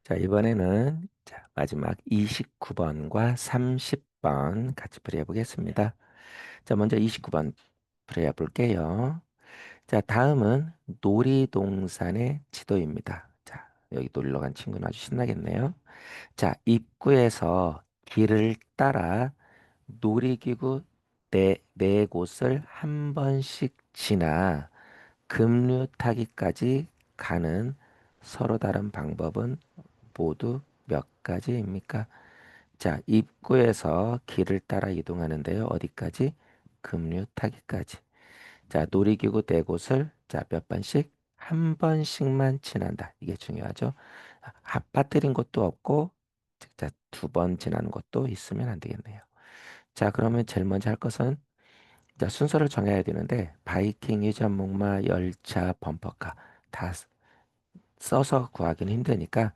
자, 이번에는 마지막 29번과 30번 같이 풀이해 보겠습니다. 자, 먼저 29번 풀이해 볼게요. 자, 다음은 놀이동산의 지도입니다. 자, 여기 놀러 간 친구는 아주 신나겠네요. 자, 입구에서 길을 따라 놀이기구 네 곳을 한 번씩 지나 급류 타기까지 가는 서로 다른 방법은 모두 몇 가지입니까? 자, 입구에서 길을 따라 이동하는데요. 어디까지? 급류 타기까지. 자, 놀이기구 네 곳을 몇 번씩? 한 번씩만 지난다. 이게 중요하죠. 빠뜨린 것도 없고, 두 번 지나는 것도 있으면 안 되겠네요. 자, 그러면 제일 먼저 할 것은 순서를 정해야 되는데 바이킹, 유전목마, 열차, 범퍼카 다 써서 구하기는 힘드니까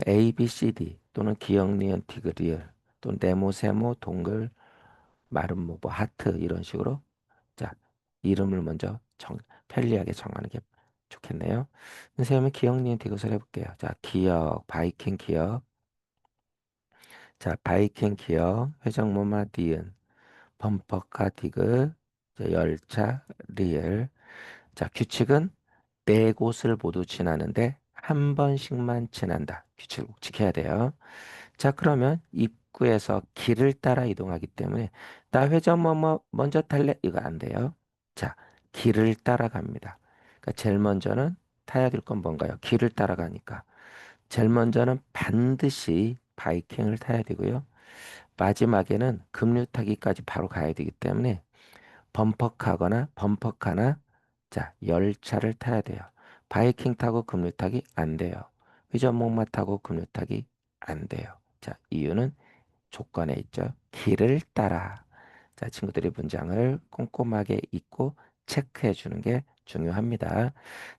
A, B, C, D 또는 기역, 니은, 디귿, 리을 또는 네모, 세모, 동글, 마름모, 뭐 하트 이런 식으로 자 이름을 먼저 편리하게 정하는 게 좋겠네요. 선생님은 기역, 니은, 디귿을 해볼게요. 자, 기역, 바이킹 기역, 자 바이킹 기역, 회전목마 니은, 범퍼카 디귿, 자, 열차 리을. 자, 규칙은 네 곳을 모두 지나는데 한 번씩만 지난다. 규칙을 꼭 지켜야 돼요. 자, 그러면 입구에서 길을 따라 이동하기 때문에 나 회전 먼저 탈래? 이거 안 돼요. 자, 길을 따라갑니다. 그러니까 제일 먼저는 타야 될 건 뭔가요? 길을 따라가니까. 제일 먼저는 반드시 바이킹을 타야 되고요. 마지막에는 급류 타기까지 바로 가야 되기 때문에 범퍼카거나 범퍼카나 열차를 타야 돼요. 바이킹 타고 급류 타기 안 돼요. 회전목마 타고 급류 타기 안 돼요. 자, 이유는 조건에 있죠. 길을 따라. 자, 친구들이 문장을 꼼꼼하게 읽고 체크해 주는 게 중요합니다.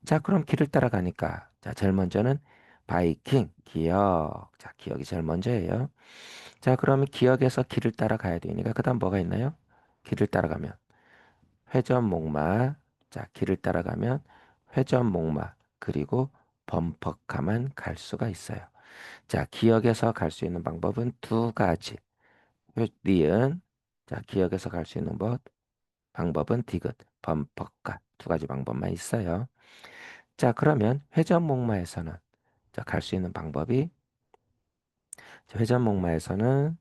자, 그럼 길을 따라가니까 제일 먼저는 바이킹, 기억. 자, 기억이 제일 먼저예요. 자, 그러면 기억에서 길을 따라가야 되니까 그다음 뭐가 있나요? 길을 따라가면 회전목마. 자, 길을 따라가면 회전목마 그리고 범퍼카만 갈 수가 있어요. 자, 기억에서 갈 수 있는 방법은 두 가지. 니은. 자, 기억에서 갈 수 있는 방법은 디귿, 범퍼카 두 가지 방법만 있어요. 자, 그러면 회전목마에서는 갈 수 있는 방법이 회전목마에서는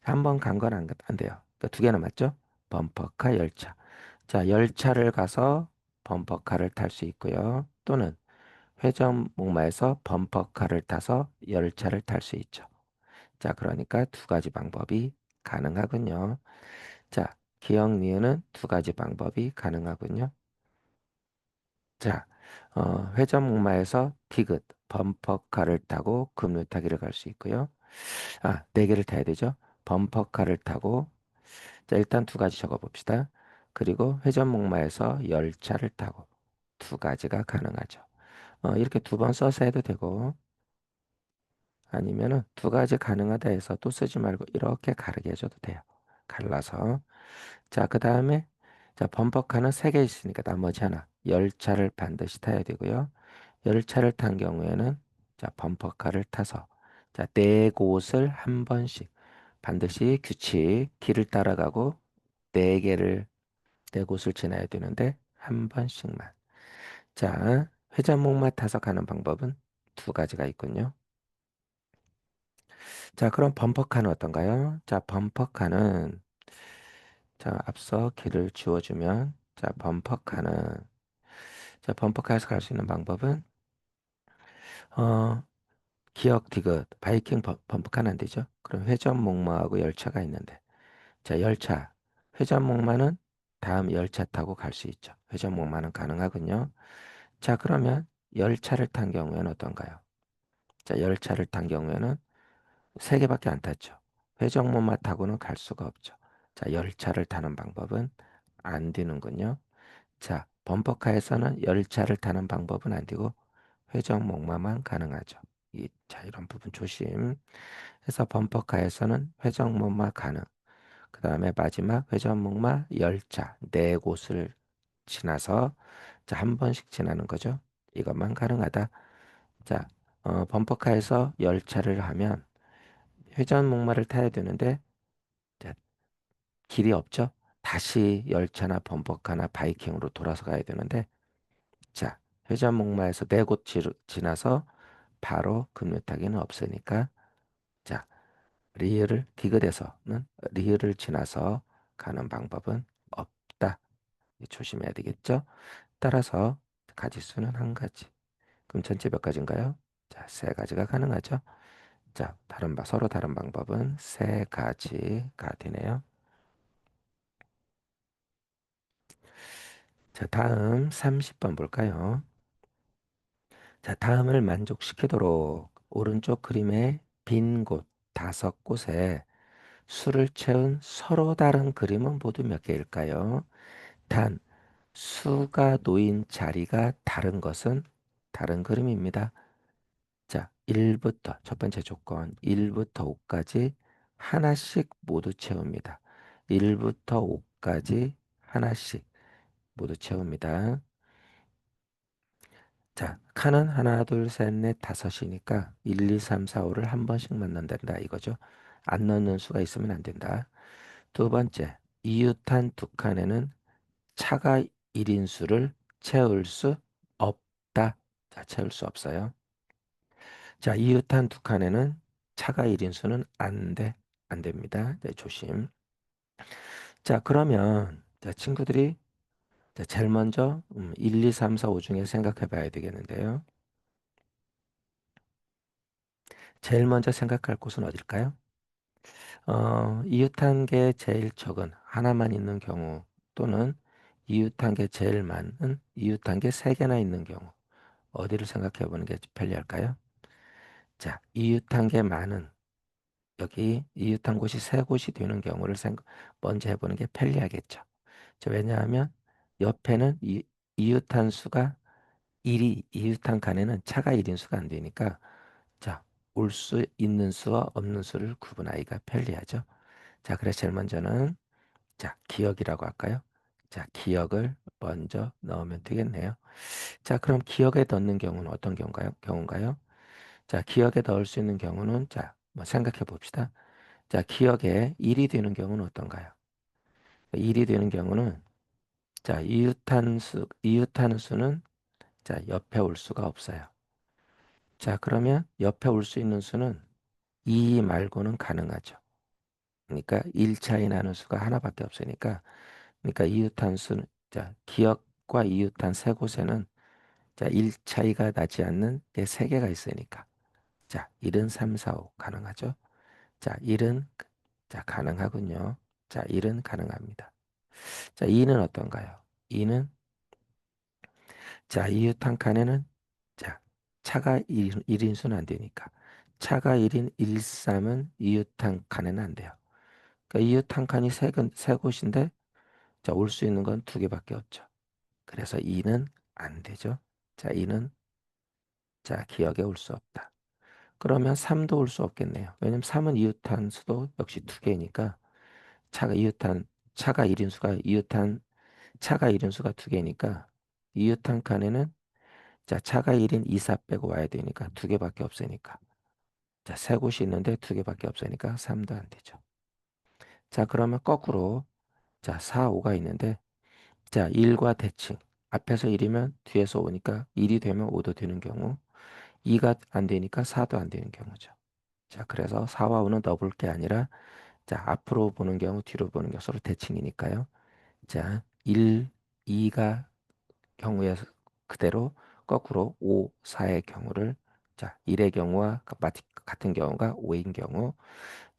한 번 간 건 안 돼요. 그러니까 두 개나 맞죠? 범퍼카, 열차. 자, 열차를 가서 범퍼카를 탈 수 있고요. 또는 회전목마에서 범퍼카를 타서 열차를 탈 수 있죠. 자, 그러니까 두 가지 방법이 가능하군요. 자, 기억 니은은 두 가지 방법이 가능하군요. 자, 회전목마에서 디귿, 범퍼카를 타고 급류타기를 갈 수 있고요. 아, 네 개를 타야 되죠. 범퍼카를 타고 자, 일단 두 가지 적어봅시다. 그리고 회전목마에서 열차를 타고 두 가지가 가능하죠. 이렇게 두 번 써서 해도 되고 아니면은 두 가지 가능하다 해서 또 쓰지 말고 이렇게 가르게 해줘도 돼요. 갈라서. 자, 그 다음에 범퍼카는 세 개 있으니까 나머지 하나 열차를 반드시 타야 되고요. 열차를 탄 경우에는 범퍼카를 타서 네 곳을 한 번씩 반드시 규칙 길을 따라가고 네 곳을 지나야 되는데 한 번씩만. 자, 회전목마 타서 가는 방법은 두 가지가 있군요. 자, 그럼 범퍼카는 어떤가요? 자, 범퍼카는 앞서 길을 주어주면 범퍼카에서 갈 수 있는 방법은 어, 기억 디귿 바이킹 범퍼카는 안 되죠. 그럼 회전목마하고 열차가 있는데 자, 열차 회전목마는 다음 열차 타고 갈 수 있죠. 회전목마는 가능하군요. 자, 그러면 열차를 탄 경우에는 어떤가요? 자, 열차를 탄 경우에는 세 개밖에 안 탔죠. 회전목마 타고는 갈 수가 없죠. 자, 열차를 타는 방법은 안 되는군요. 자, 범퍼카에서는 열차를 타는 방법은 안 되고 회전목마만 가능하죠. 이런 부분 조심. 해서 범퍼카에서는 회전목마 가능. 그 다음에 마지막 회전목마 열차 네 곳을 지나서 한 번씩 지나는 거죠. 이것만 가능하다. 자, 범퍼카에서 열차를 하면 회전 목마를 타야 되는데 자, 길이 없죠? 다시 열차나 범퍼카나 바이킹으로 돌아서 가야 되는데 자, 회전 목마에서 네 곳 지나서 바로 급류타기는 없으니까 자, 리을을 디귿에서는 리을을 지나서 가는 방법은 없다. 조심해야 되겠죠? 따라서 가지수는 한 가지. 그럼 전체 몇 가지인가요? 자, 세 가지가 가능하죠. 자, 서로 다른 방법은 세 가지가 되네요. 자, 다음 30번 볼까요? 자, 다음을 만족시키도록 오른쪽 그림의 빈 곳 5곳에 수를 채운 서로 다른 그림은 모두 몇 개일까요? 단, 수가 놓인 자리가 다른 것은 다른 그림입니다. 자, 1부터 첫 번째 조건 1부터 5까지 하나씩 모두 채웁니다. 1부터 5까지 하나씩 모두 채웁니다. 자, 칸은 하나, 둘, 셋, 넷, 다섯이니까 1, 2, 3, 4, 5를 한 번씩 넣는다 이거죠. 안 넣는 수가 있으면 안 된다. 두 번째, 이웃한 두 칸에는 차가 1인수를 채울 수 없다. 자, 채울 수 없어요. 자, 이웃한 두 칸에는 차가 1인수는 안 돼. 안 됩니다. 네, 조심. 자, 그러면 자, 친구들이 자, 제일 먼저 1, 2, 3, 4, 5 중에 생각해 봐야 되겠는데요. 제일 먼저 생각할 곳은 어딜까요? 이웃한 게 제일 적은 하나만 있는 경우 또는 이웃한 게 제일 많은 이웃한 게 세 개나 있는 경우 어디를 생각해 보는 게 편리할까요? 자, 이웃한 게 많은 여기 이웃한 곳이 세 곳이 되는 경우를 먼저 해보는 게 편리하겠죠. 자, 왜냐하면 옆에는 이웃한 수가 1이 이웃한 칸에는 차가 1인수가 안 되니까 자, 올 수 있는 수와 없는 수를 구분하기가 편리하죠. 자, 그래서 제일 먼저는 자, 기억이라고 할까요? 자, 기억을 먼저 넣으면 되겠네요. 자, 그럼 기억에 넣는 경우는 어떤 경우인가요? 자, 기억에 넣을 수 있는 경우는 자, 뭐 생각해 봅시다. 자, 기억에 1이 되는 경우는 어떤가요? 1이 되는 경우는 자, 이웃하는 수는 자, 옆에 올 수가 없어요. 자, 그러면 옆에 올 수 있는 수는 2 말고는 가능하죠. 그러니까 1 차이 나는 수가 하나밖에 없으니까 그러니까 이웃한 수는 자, 기억과 이웃한 세 곳에는 자, 1 차이가 나지 않는 게 세 개가 있으니까 자, 1은 3, 4, 5 가능하죠. 자, 1은 자, 가능하군요. 자, 1은 가능합니다. 자, 2는 어떤가요? 2는 자, 이웃 한 칸에는 자, 차가 1인수는 안 되니까 차가 1인 1, 3은 이웃 한 칸에는 안 돼요. 그러니까 이웃 한 칸이 세 곳인데 자, 올 수 있는 건 두 개밖에 없죠. 그래서 2는 안 되죠. 자, 2는 자, 기억에 올 수 없다. 그러면 3도 올 수 없겠네요. 왜냐면 3은 이웃한 수도 역시 두 개니까 차가 이웃한 차가 1인수가 이웃한 차가 1인수가 두 개니까 이웃한 칸에는 자, 차가 1인 2, 4 빼고 와야 되니까 두 개밖에 없으니까. 자, 세 곳이 있는데 두 개밖에 없으니까 3도 안 되죠. 자, 그러면 거꾸로 자, 4, 5가 있는데 자, 1과 대칭. 앞에서 1이면 뒤에서 5니까 1이 되면 5도 되는 경우 2가 안 되니까 4도 안 되는 경우죠. 자, 그래서 4와 5는 넣어볼 게 아니라 자, 앞으로 보는 경우, 뒤로 보는 경우 서로 대칭이니까요. 자, 1, 2가 경우에 그대로 거꾸로 5, 4의 경우를 자, 1의 경우와 같은 경우가 5인 경우,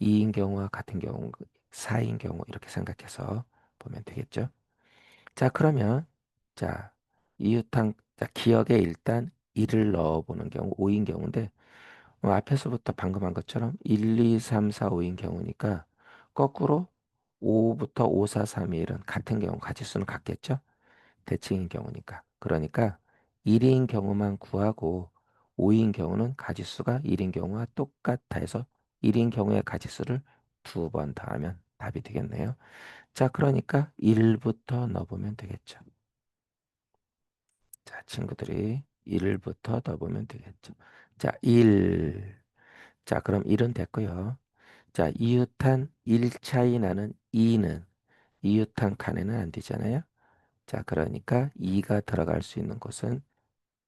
2인 경우와 같은 경우, 4인 경우 이렇게 생각해서 보면 되겠죠. 자, 그러면 자, 자, 기억에 일단 1을 넣어보는 경우 5인 경우인데 앞에서부터 방금 한 것처럼 1, 2, 3, 4, 5인 경우니까 거꾸로 5부터 5, 4, 3, 2, 1은 같은 경우 가지수는 같겠죠? 대칭인 경우니까. 그러니까 1인 경우만 구하고 5인 경우는 가지수가 1인 경우와 똑같아 해서 1인 경우의 가지수를 두 번 더하면 답이 되겠네요. 자, 그러니까 1부터 넣어보면 되겠죠. 자, 친구들이 1부터 넣어보면 되겠죠. 자, 1. 자, 그럼 1은 됐고요. 자, 이웃한 1 차이 나는 2는 이웃한 칸에는 안 되잖아요. 자, 그러니까 2가 들어갈 수 있는 곳은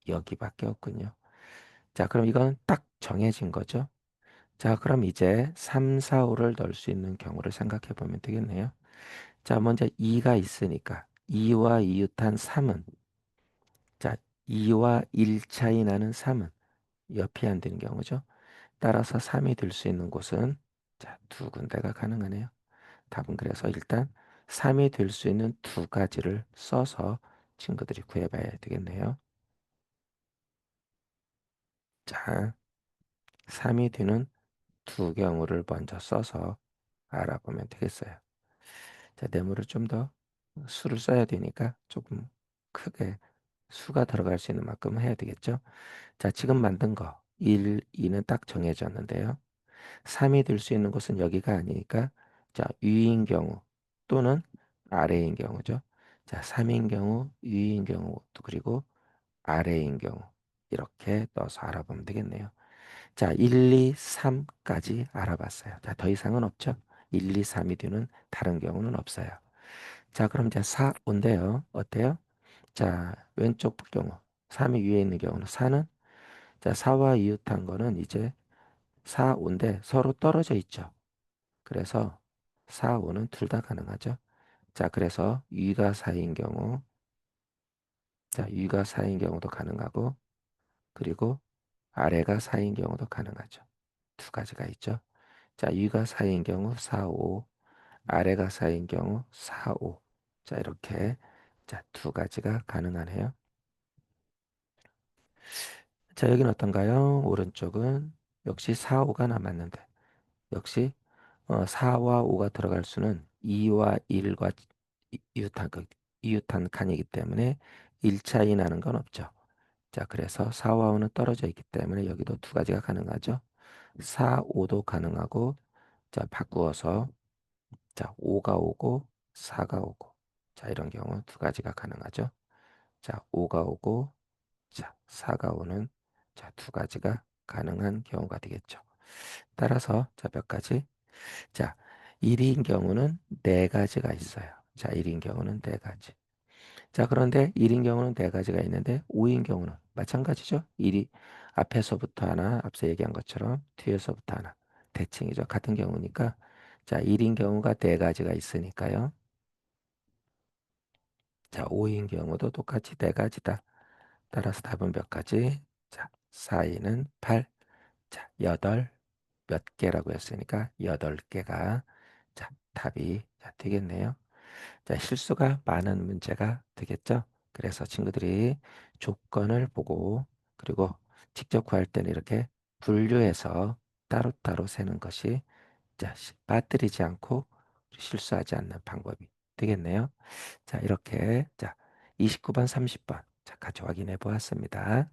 여기밖에 없군요. 자, 그럼 이건 딱 정해진 거죠. 자, 그럼 이제 3, 4, 5를 넣을 수 있는 경우를 생각해 보면 되겠네요. 자, 먼저 2가 있으니까 2와 이웃한 3은 자, 2와 1 차이 나는 3은 옆이 안 되는 경우죠. 따라서 3이 될 수 있는 곳은 자, 두 군데가 가능하네요. 답은 그래서 일단 3이 될 수 있는 두 가지를 써서 친구들이 구해봐야 되겠네요. 자, 3이 되는 두 경우를 먼저 써서 알아보면 되겠어요. 자, 네모를 좀 더 수를 써야 되니까 조금 크게 수가 들어갈 수 있는 만큼 해야 되겠죠. 자, 지금 만든 거 1, 2는 딱 정해졌는데요. 3이 될 수 있는 곳은 여기가 아니니까 자, 위인 경우 또는 아래인 경우죠. 자, 3인 경우, 위인 경우, 또 그리고 아래인 경우 이렇게 넣어서 알아보면 되겠네요. 자, 1, 2, 3까지 알아봤어요. 자, 더 이상은 없죠. 1, 2, 3이 되는 다른 경우는 없어요. 자, 그럼 이제 4, 5인데요. 어때요? 자, 왼쪽 경우 3이 위에 있는 경우는 4는 자, 4와 이웃한 거는 이제 4, 5인데 서로 떨어져 있죠. 그래서 4, 5는 둘 다 가능하죠. 자, 그래서 위가 4인 경우, 자, 위가 4인 경우도 가능하고, 그리고 아래가 4인 경우도 가능하죠. 두 가지가 있죠. 자, 위가 4인 경우 4, 5, 아래가 4인 경우 4, 5. 자, 이렇게 자, 두 가지가 가능하네요. 자, 여기는 어떤가요? 오른쪽은 역시 4, 5가 남았는데, 역시 4와 5가 들어갈 수는 2와 1과 이웃한, 이웃한 칸이기 때문에 1 차이 나는 건 없죠. 자, 그래서 4와 5는 떨어져 있기 때문에 여기도 두 가지가 가능하죠. 4, 5도 가능하고, 자, 바꾸어서, 자, 5가 오고, 4가 오고, 자, 이런 경우 두 가지가 가능하죠. 자, 5가 오고, 자, 4가 오는, 자, 두 가지가 가능한 경우가 되겠죠. 따라서, 자, 몇 가지? 자, 1인 경우는 네 가지가 있어요. 자, 1인 경우는 네 가지. 자, 그런데 1인 경우는 네 가지가 있는데 5인 경우는 마찬가지죠. 1이 앞에서부터 하나, 앞서 얘기한 것처럼 뒤에서부터 하나. 대칭이죠. 같은 경우니까. 자, 1인 경우가 네 가지가 있으니까요. 자, 5인 경우도 똑같이 네 가지다. 따라서 답은 몇 가지? 자, 4인은 8. 자, 8. 몇 개라고 했으니까 8개가 자, 답이 자, 되겠네요. 자, 실수가 많은 문제가 되겠죠. 그래서 친구들이 조건을 보고 그리고 직접 구할 때는 이렇게 분류해서 따로따로 세는 것이 자, 빠뜨리지 않고 실수하지 않는 방법이 되겠네요. 자, 이렇게 자, 29번, 30번 자, 같이 확인해 보았습니다.